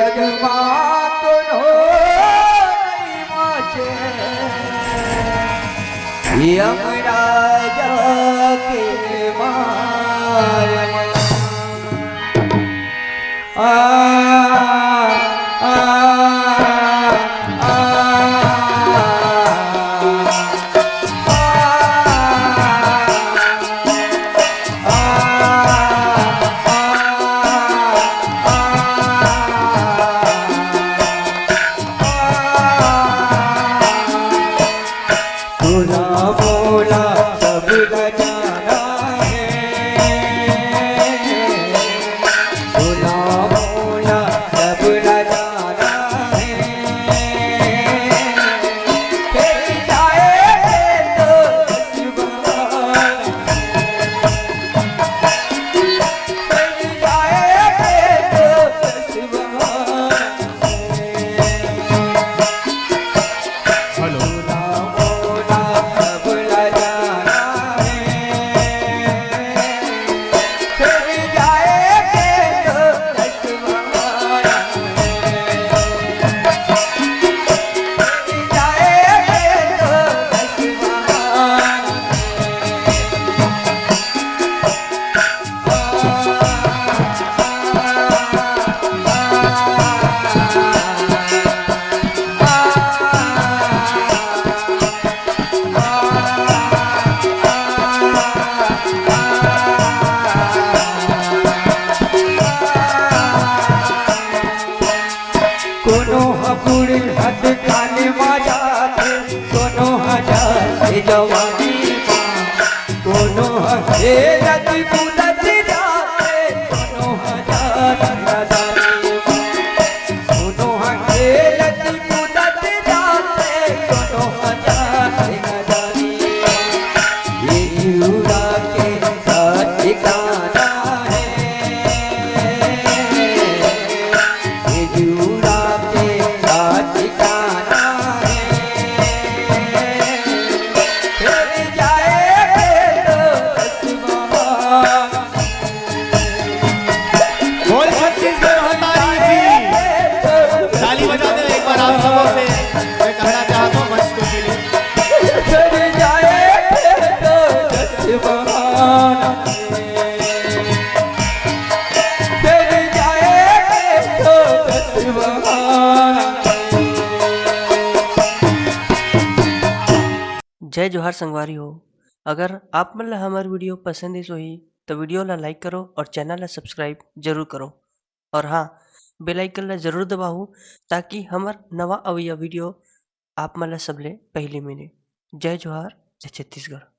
જગમાં કોનો નહીં માચે યમરાજ કે માર जवानी कोनो हे रति पुलत जाते कोनो हजार नदानी कोनो हे रति पुलत जाते कोनो हजार नदानी ये जुड़ा के ठिकाना है ये जुड़ा के ठिकाना आप सबों से मैं कहना चाहता हूँ मंच को के जय जोहार संगवारी हो। अगर आप मन ला हमार वीडियो पसंद है सोही तो वीडियो ला लाइक करो और चैनल ला सब्सक्राइब जरूर करो और हाँ बेल आइकन ला जरूर दबाओ ताकि हमार नवा अवैया वीडियो आप मन ला सबले पहले मिले। जय जोहार, जय छत्तीसगढ़।